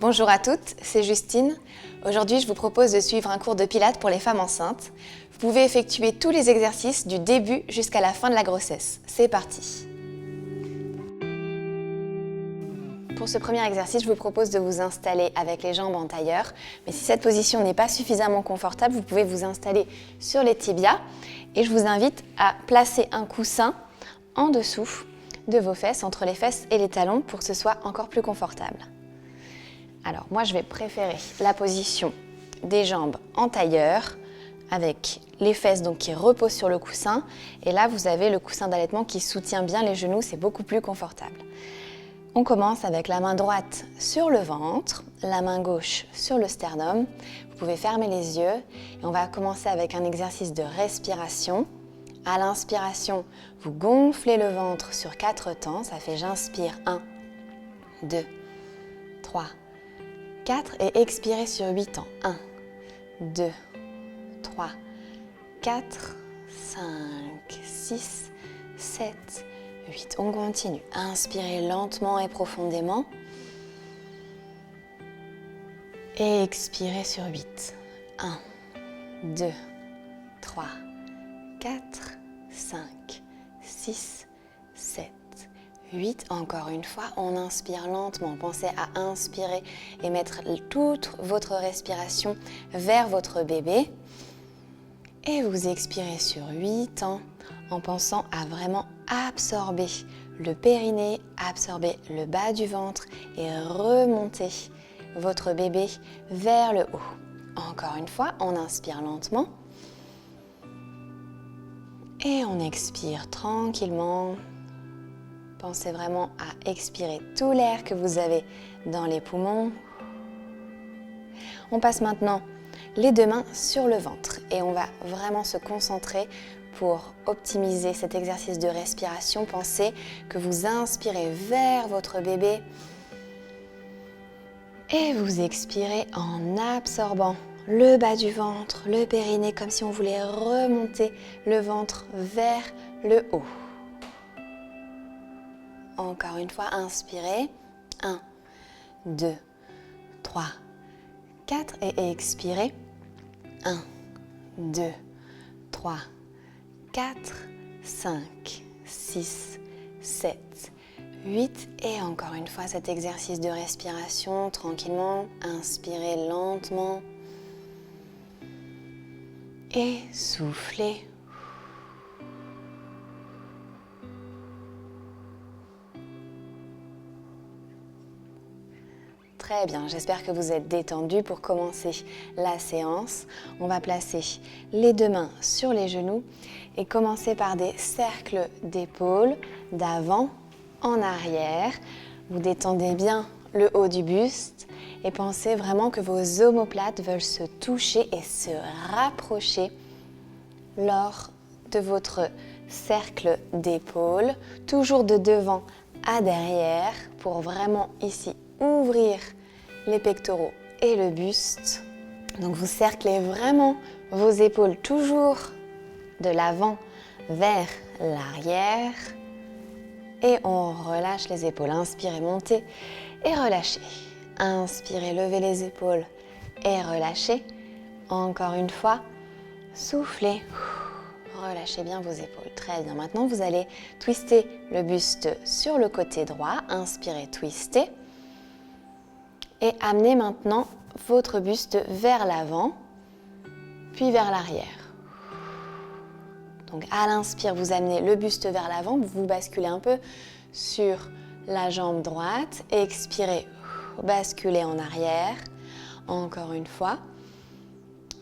Bonjour à toutes, c'est Justine. Aujourd'hui, je vous propose de suivre un cours de pilates pour les femmes enceintes. Vous pouvez effectuer tous les exercices du début jusqu'à la fin de la grossesse. C'est parti. Pour ce premier exercice, je vous propose de vous installer avec les jambes en tailleur. Mais si cette position n'est pas suffisamment confortable, vous pouvez vous installer sur les tibias. Et je vous invite à placer un coussin en dessous de vos fesses, entre les fesses et les talons, pour que ce soit encore plus confortable. Alors moi, je vais préférer la position des jambes en tailleur avec les fesses donc qui reposent sur le coussin. Et là, vous avez le coussin d'allaitement qui soutient bien les genoux, c'est beaucoup plus confortable. On commence avec la main droite sur le ventre, la main gauche sur le sternum. Vous pouvez fermer les yeux et on va commencer avec un exercice de respiration. À l'inspiration, vous gonflez le ventre sur 4 temps. Ça fait j'inspire 1, 2, 3, 4 et expirez sur 8 temps. 1, 2, 3, 4, 5, 6, 7, 8. On continue. Inspirez lentement et profondément. Et expirez sur 8. 1, 2, 3, 4, 5, 6, 7, 8. Encore une fois, on inspire lentement. Pensez à inspirer et mettre toute votre respiration vers votre bébé. Et vous expirez sur 8 ans en pensant à vraiment absorber le périnée, absorber le bas du ventre et remonter votre bébé vers le haut. Encore une fois, on inspire lentement. Et on expire tranquillement. Pensez vraiment à expirer tout l'air que vous avez dans les poumons. On passe maintenant les deux mains sur le ventre et on va vraiment se concentrer pour optimiser cet exercice de respiration. Pensez que vous inspirez vers votre bébé et vous expirez en absorbant le bas du ventre, le périnée, comme si on voulait remonter le ventre vers le haut. Encore une fois, inspirez. 1, 2, 3, 4 et expirez. 1, 2, 3, 4, 5, 6, 7, 8. Et encore une fois, cet exercice de respiration tranquillement. Inspirez lentement. Et soufflez. Très bien, j'espère que vous êtes détendus. Pour commencer la séance, on va placer les deux mains sur les genoux et commencer par des cercles d'épaules d'avant en arrière. Vous détendez bien le haut du buste et pensez vraiment que vos omoplates veulent se toucher et se rapprocher lors de votre cercle d'épaules, toujours de devant à derrière pour vraiment ici ouvrir les pectoraux et le buste. Donc vous cerclez vraiment vos épaules toujours de l'avant vers l'arrière et on relâche les épaules. Inspirez, montez et relâchez. Inspirez, levez les épaules et relâchez. Encore une fois, soufflez. Relâchez bien vos épaules. Très bien. Maintenant, vous allez twister le buste sur le côté droit. Inspirez, twistez. Et amenez maintenant votre buste vers l'avant, puis vers l'arrière. Donc à l'inspire, vous amenez le buste vers l'avant, vous basculez un peu sur la jambe droite. Expirez, basculez en arrière. Encore une fois.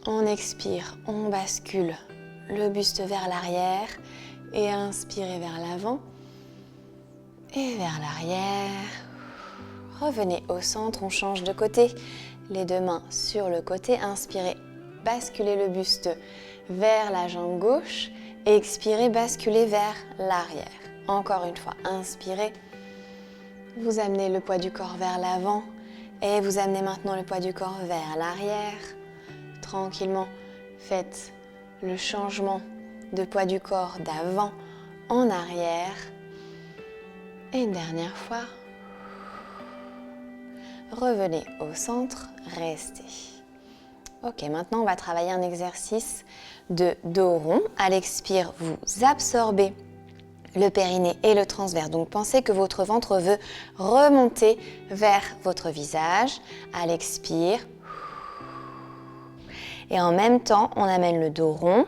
On expire, on bascule le buste vers l'arrière et inspirez vers l'avant et vers l'arrière. Revenez au centre, on change de côté. Les deux mains sur le côté. Inspirez, basculez le buste vers la jambe gauche. Et expirez, basculez vers l'arrière. Encore une fois, inspirez. Vous amenez le poids du corps vers l'avant. Et vous amenez maintenant le poids du corps vers l'arrière. Tranquillement, faites le changement de poids du corps d'avant en arrière. Et une dernière fois. revenez au centre, restez. Ok, maintenant on va travailler un exercice de dos rond. À l'expire, vous absorbez le périnée et le transverse. Donc pensez que votre ventre veut remonter vers votre visage. À l'expire. Et en même temps, on amène le dos rond.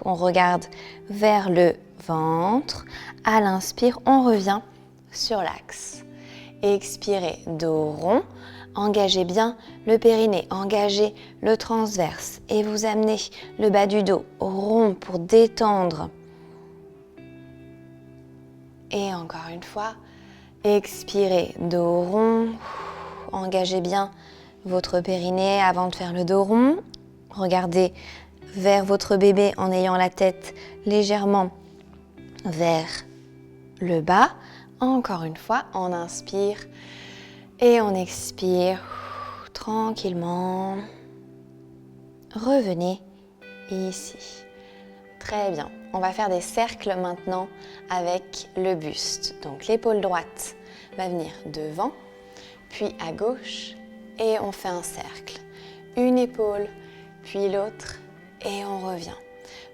On regarde vers le ventre. À l'inspire, on revient sur l'axe. Expirez, dos rond. Engagez bien le périnée, engagez le transverse et vous amenez le bas du dos rond pour détendre. Et encore une fois, expirez, dos rond. Engagez bien votre périnée avant de faire le dos rond. Regardez vers votre bébé en ayant la tête légèrement vers le bas. Encore une fois, on inspire et on expire tranquillement. Revenez ici. Très bien. On va faire des cercles maintenant avec le buste. Donc l'épaule droite va venir devant, puis à gauche et on fait un cercle. Une épaule, puis l'autre et on revient.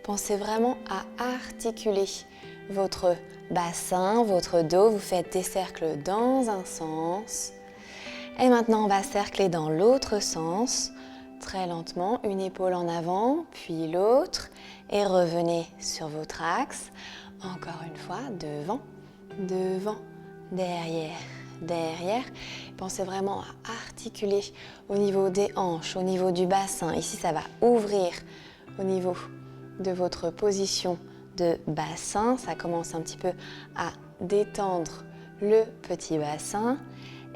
Pensez vraiment à articuler votre bassin, votre dos. Vous faites des cercles dans un sens. Et maintenant, on va cercler dans l'autre sens. Très lentement, une épaule en avant, puis l'autre. Et revenez sur votre axe. Encore une fois, devant, devant, derrière, derrière. Pensez vraiment à articuler au niveau des hanches, au niveau du bassin. Ici, ça va ouvrir au niveau de votre position de bassin. Ça commence un petit peu à détendre le petit bassin.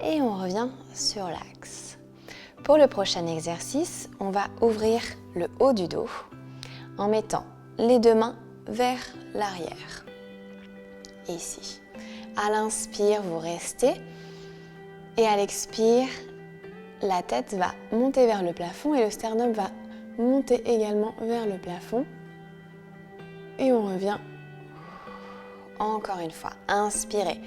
Et on revient sur l'axe. Pour le prochain exercice, on va ouvrir le haut du dos en mettant les deux mains vers l'arrière. Ici. À l'inspire, vous restez. Et à l'expire, la tête va monter vers le plafond et le sternum va monter également vers le plafond. Et on revient encore une fois. Inspirez.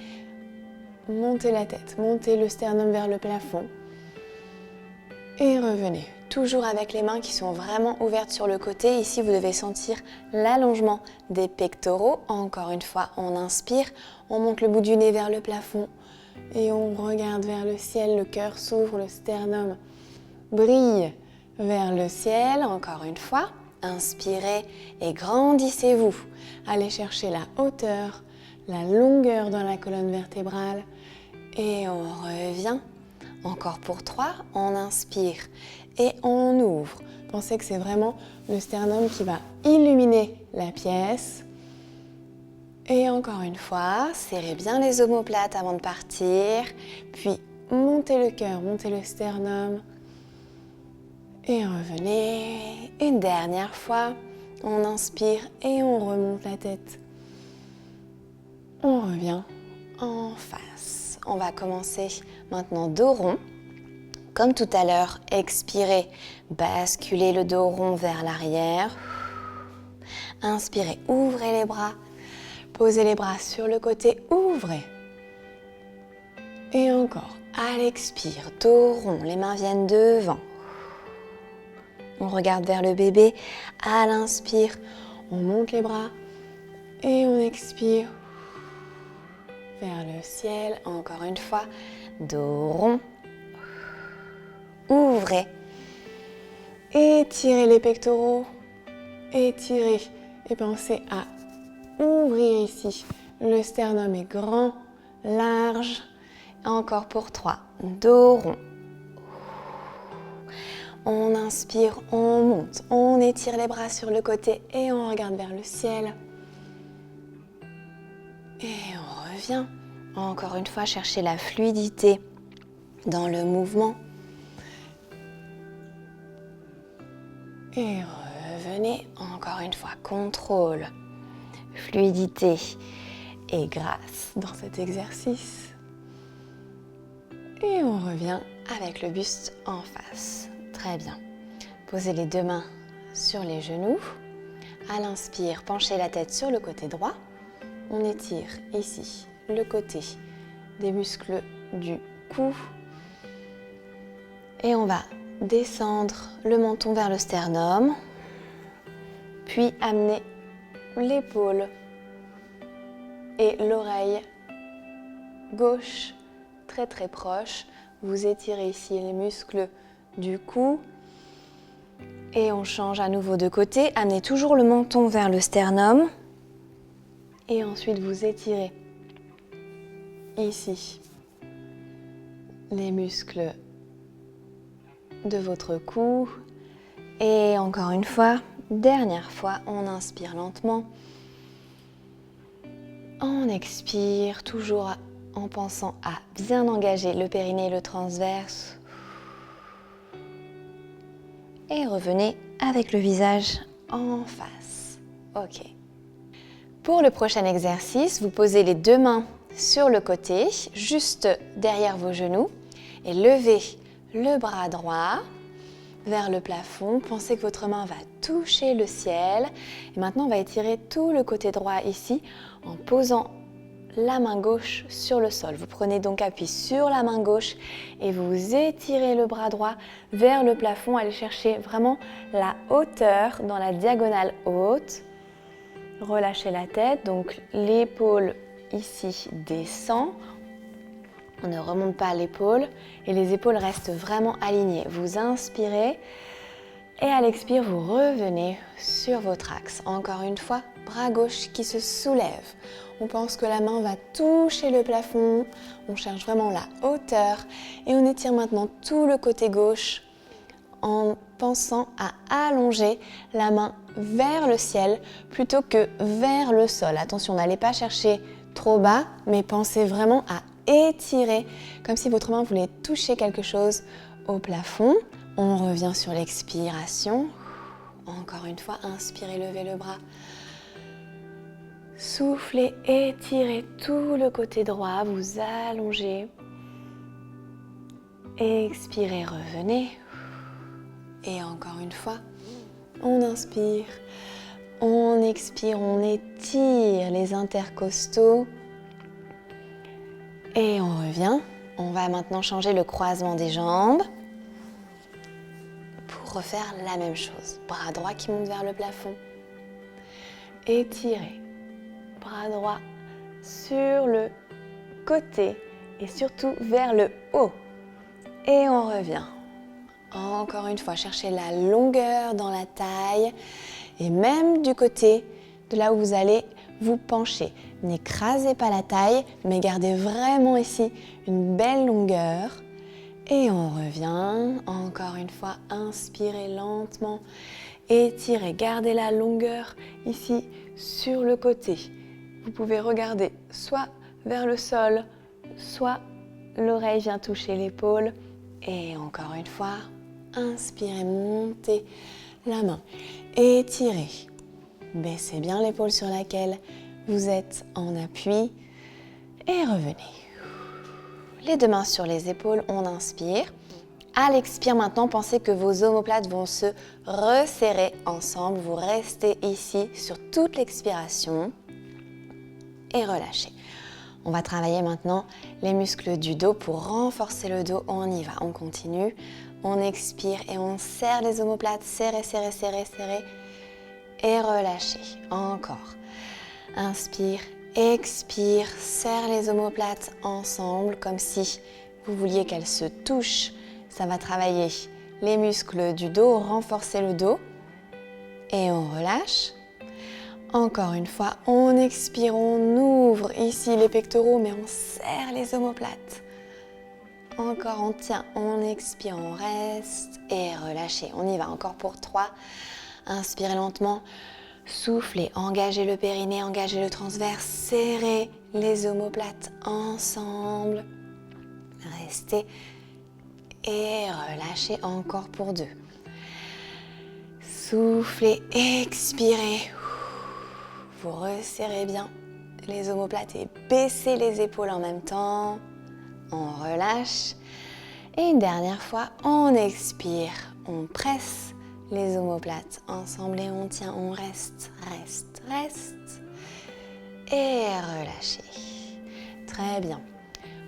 Montez la tête, montez le sternum vers le plafond. Et revenez. Toujours avec les mains qui sont vraiment ouvertes sur le côté. Ici, vous devez sentir l'allongement des pectoraux. Encore une fois, on inspire, on monte le bout du nez vers le plafond et on regarde vers le ciel. Le cœur s'ouvre, le sternum brille vers le ciel. Encore une fois, inspirez et grandissez-vous. Allez chercher la hauteur, la longueur dans la colonne vertébrale et on revient. Encore pour 3, on inspire et on ouvre. Pensez que c'est vraiment le sternum qui va illuminer la pièce. Et encore une fois, serrez bien les omoplates avant de partir. Puis montez le cœur, montez le sternum. Et revenez. Une dernière fois, on inspire et on remonte la tête. On revient en face. On va commencer maintenant dos rond. Comme tout à l'heure, expirez, basculez le dos rond vers l'arrière. Inspirez, ouvrez les bras. Posez les bras sur le côté, ouvrez. Et encore, à l'expire, dos rond, les mains viennent devant. On regarde vers le bébé. À l'inspire, on monte les bras et on expire vers le ciel. Encore une fois, dos rond. Ouvrez. Étirez les pectoraux. Étirez et pensez à ouvrir ici. Le sternum est grand, large. Encore pour 3. Dos rond. On inspire, on monte, on étire les bras sur le côté et on regarde vers le ciel. Et on revient. Encore une fois, cherchez la fluidité dans le mouvement. Et revenez. Encore une fois, contrôle, fluidité et grâce dans cet exercice. Et on revient avec le buste en face. Très bien. Posez les deux mains sur les genoux. À l'inspire, penchez la tête sur le côté droit. On étire ici le côté des muscles du cou. Et on va descendre le menton vers le sternum, puis amener l'épaule et l'oreille gauche très très proche. Vous étirez ici les muscles du cou et on change à nouveau de côté. Amenez toujours le menton vers le sternum et ensuite vous étirez ici les muscles de votre cou. Et encore une fois, dernière fois, on inspire lentement. On expire, toujours en pensant à bien engager le périnée et le transverse. Et revenez avec le visage en face. Ok. Pour le prochain exercice, vous posez les deux mains sur le côté, juste derrière vos genoux, et levez le bras droit vers le plafond. Pensez que votre main va toucher le ciel. Et maintenant, on va étirer tout le côté droit ici en posant la main gauche sur le sol. Vous prenez donc appui sur la main gauche et vous étirez le bras droit vers le plafond. Allez chercher vraiment la hauteur dans la diagonale haute. Relâchez la tête, donc l'épaule ici descend. On ne remonte pas l'épaule et les épaules restent vraiment alignées. Vous inspirez et à l'expire, vous revenez sur votre axe. Encore une fois, bras gauche qui se soulève. On pense que la main va toucher le plafond. On cherche vraiment la hauteur et on étire maintenant tout le côté gauche en pensant à allonger la main vers le ciel plutôt que vers le sol. Attention, n'allez pas chercher trop bas, mais pensez vraiment à étirer, comme si votre main voulait toucher quelque chose au plafond. On revient sur l'expiration. Encore une fois, inspirez, levez le bras. Soufflez, étirez tout le côté droit, vous allongez. Expirez, revenez. Et encore une fois, on inspire, on expire, on étire les intercostaux. Et on revient. On va maintenant changer le croisement des jambes pour refaire la même chose. Bras droit qui monte vers le plafond. Étirez. Bras droit sur le côté et surtout vers le haut. Et on revient. Encore une fois, cherchez la longueur dans la taille et même du côté de là où vous allez vous pencher. N'écrasez pas la taille, mais gardez vraiment ici une belle longueur. Et on revient. Encore une fois, inspirez lentement. Étirez, gardez la longueur ici sur le côté. Vous pouvez regarder soit vers le sol, soit l'oreille vient toucher l'épaule. Et encore une fois, inspirez, montez la main. Étirez. Baissez bien l'épaule sur laquelle vous êtes en appui et revenez. Les deux mains sur les épaules, on inspire. À l'expire maintenant, pensez que vos omoplates vont se resserrer ensemble. Vous restez ici sur toute l'expiration et relâchez. On va travailler maintenant les muscles du dos pour renforcer le dos. On y va, on continue. On expire et on serre les omoplates. Serrez, serrez, serrez, serrez. Et relâchez. Encore. Inspire, expire, serre les omoplates ensemble comme si vous vouliez qu'elles se touchent. Ça va travailler les muscles du dos, renforcer le dos. Et on relâche. Encore une fois, on expire, on ouvre ici les pectoraux, mais on serre les omoplates. Encore, on tient, on expire, on reste et relâchez. On y va encore pour 3. Inspirez lentement, soufflez, engagez le périnée, engagez le transverse, serrez les omoplates ensemble. Restez et relâchez encore pour 2. Soufflez, expirez. Vous resserrez bien les omoplates et baissez les épaules en même temps. On relâche. Et une dernière fois, on expire, on presse les omoplates ensemble et on tient, on reste, reste. Et relâchez. Très bien.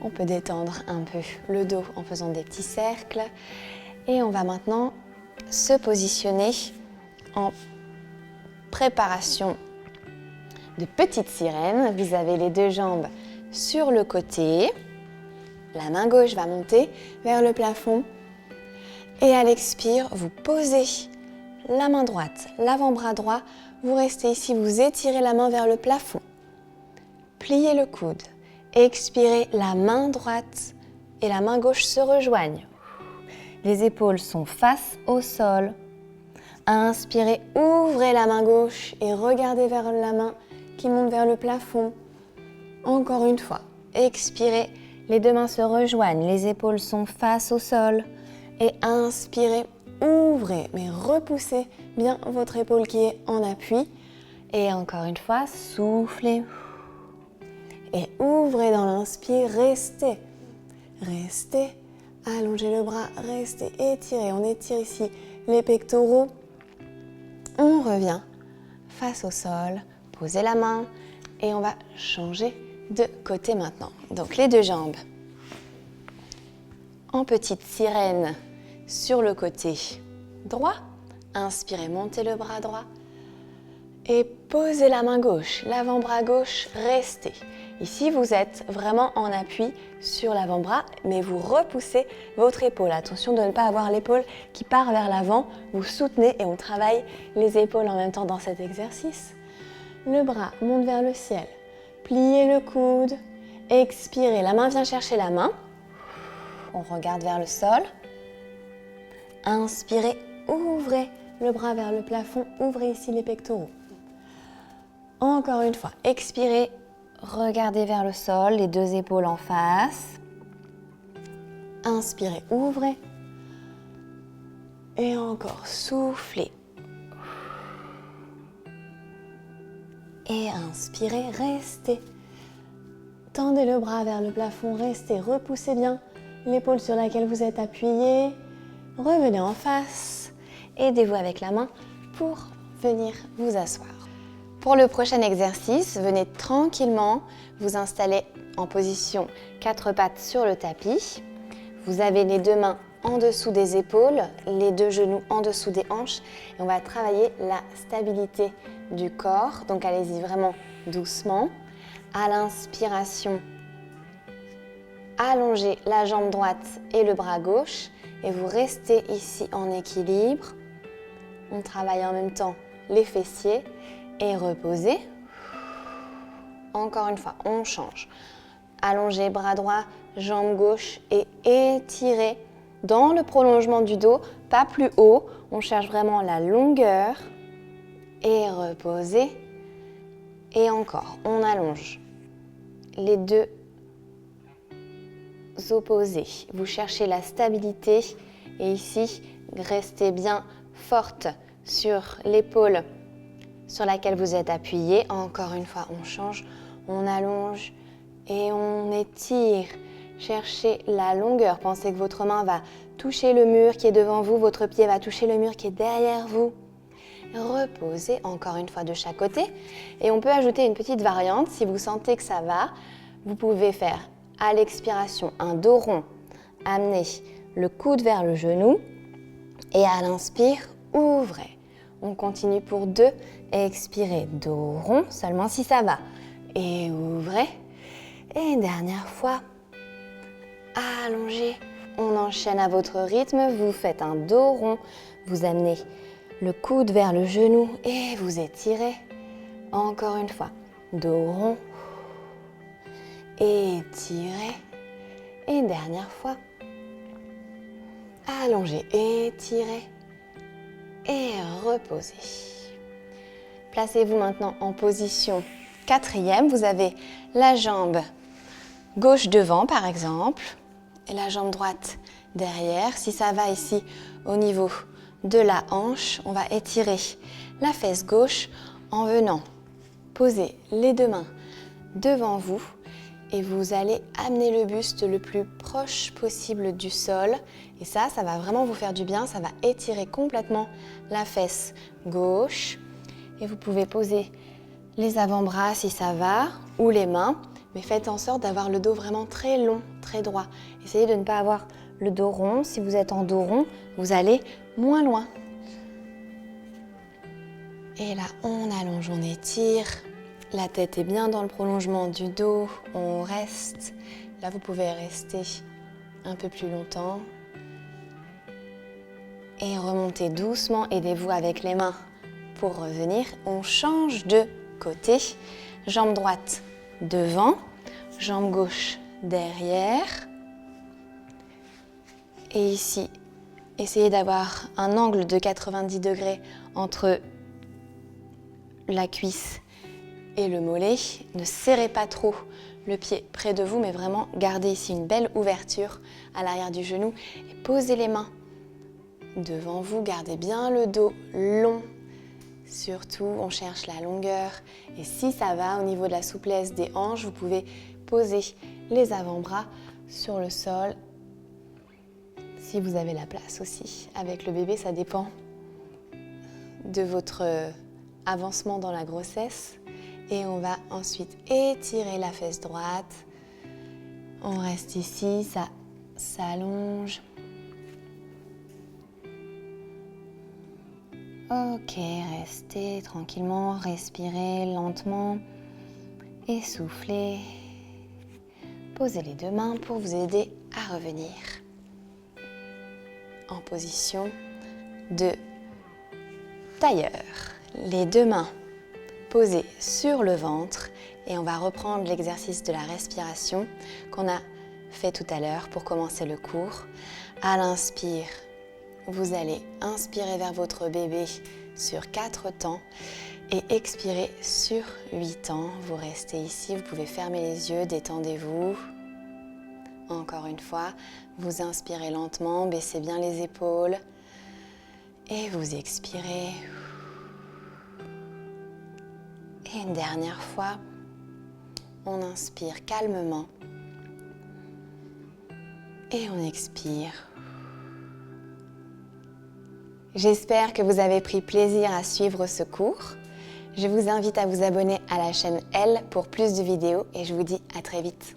On peut détendre un peu le dos en faisant des petits cercles. Et on va maintenant se positionner en préparation de petite sirène. Vous avez les deux jambes sur le côté. La main gauche va monter vers le plafond. Et à l'expire, vous posez la main droite, l'avant-bras droit. Vous restez ici, vous étirez la main vers le plafond. Pliez le coude. Expirez, la main droite et la main gauche se rejoignent. Les épaules sont face au sol. Inspirez, ouvrez la main gauche et regardez vers la main qui monte vers le plafond. Encore une fois, expirez, les deux mains se rejoignent, les épaules sont face au sol. Et inspirez, ouvrez, mais repoussez bien votre épaule qui est en appui. Et encore une fois, soufflez. Et ouvrez dans l'inspire, restez. Restez, allongez le bras, restez, étirez. On étire ici les pectoraux. On revient face au sol, posez la main et on va changer de côté maintenant. Donc les deux jambes en petite sirène sur le côté droit. Inspirez, montez le bras droit et posez la main gauche, l'avant-bras gauche, restez. Ici, vous êtes vraiment en appui sur l'avant-bras, mais vous repoussez votre épaule. Attention de ne pas avoir l'épaule qui part vers l'avant. Vous soutenez et on travaille les épaules en même temps dans cet exercice. Le bras monte vers le ciel. Pliez le coude. Expirez, la main vient chercher la main. On regarde vers le sol. Inspirez, ouvrez le bras vers le plafond. Ouvrez ici les pectoraux. Encore une fois, expirez. Regardez vers le sol, les deux épaules en face. Inspirez, ouvrez. Et encore, soufflez. Et inspirez, restez. Tendez le bras vers le plafond, restez, repoussez bien l'épaule sur laquelle vous êtes appuyé. Revenez en face. Aidez-vous avec la main pour venir vous asseoir. Pour le prochain exercice, venez tranquillement vous installer en position 4 pattes sur le tapis. Vous avez les deux mains en dessous des épaules, les deux genoux en dessous des hanches. Et on va travailler la stabilité du corps. Donc allez-y vraiment doucement. À l'inspiration, allongez la jambe droite et le bras gauche. Et vous restez ici en équilibre. On travaille en même temps les fessiers. Et reposez. Encore une fois, on change. Allongez bras droit, jambe gauche et étirez dans le prolongement du dos, pas plus haut. On cherche vraiment la longueur. Et reposez. Et encore, on allonge les deux opposés. Vous cherchez la stabilité et ici, restez bien forte sur l'épaule sur laquelle vous êtes appuyé. Encore une fois, on change, on allonge et on étire. Cherchez la longueur. Pensez que votre main va toucher le mur qui est devant vous, votre pied va toucher le mur qui est derrière vous. Reposez encore une fois de chaque côté. Et on peut ajouter une petite variante. Si vous sentez que ça va, vous pouvez faire à l'expiration un dos rond. Amenez le coude vers le genou et à l'inspire, ouvrez. On continue pour 2. Expirez, dos rond, seulement si ça va. Et ouvrez. Et dernière fois, allongez. On enchaîne à votre rythme. Vous faites un dos rond. Vous amenez le coude vers le genou et vous étirez. Encore une fois, dos rond. Étirez. Et dernière fois, allongez, étirez. Et reposez. Placez-vous maintenant en position 4e. Vous avez la jambe gauche devant par exemple et la jambe droite derrière. Si ça va ici au niveau de la hanche, on va étirer la fesse gauche en venant poser les deux mains devant vous et vous allez amener le buste le plus proche possible du sol. Et ça va vraiment vous faire du bien, ça va étirer complètement la fesse gauche. Et vous pouvez poser les avant-bras si ça va, ou les mains. Mais faites en sorte d'avoir le dos vraiment très long, très droit. Essayez de ne pas avoir le dos rond. Si vous êtes en dos rond, vous allez moins loin. Et là, on allonge, on étire. La tête est bien dans le prolongement du dos. On reste. Là, vous pouvez rester un peu plus longtemps. Et remontez doucement. Aidez-vous avec les mains pour revenir. On change de côté. Jambe droite devant, jambe gauche derrière. Et ici, essayez d'avoir un angle de 90 degrés entre la cuisse et le mollet. Ne serrez pas trop le pied près de vous, mais vraiment gardez ici une belle ouverture à l'arrière du genou et posez les mains devant vous. Gardez bien le dos long. Surtout, on cherche la longueur. Et si ça va, au niveau de la souplesse des hanches, vous pouvez poser les avant-bras sur le sol. Si vous avez la place aussi. Avec le bébé, ça dépend de votre avancement dans la grossesse. Et on va ensuite étirer la fesse droite. On reste ici, ça s'allonge. Ok, restez tranquillement, respirez lentement et soufflez. Posez les deux mains pour vous aider à revenir en position de tailleur. Les deux mains posées sur le ventre et on va reprendre l'exercice de la respiration qu'on a fait tout à l'heure pour commencer le cours. À l'inspire, vous allez inspirer vers votre bébé sur 4 temps et expirer sur 8 temps. Vous restez ici, vous pouvez fermer les yeux, détendez-vous. Encore une fois, vous inspirez lentement, baissez bien les épaules et vous expirez. Et une dernière fois, on inspire calmement et on expire. J'espère que vous avez pris plaisir à suivre ce cours. Je vous invite à vous abonner à la chaîne Elle pour plus de vidéos et je vous dis à très vite.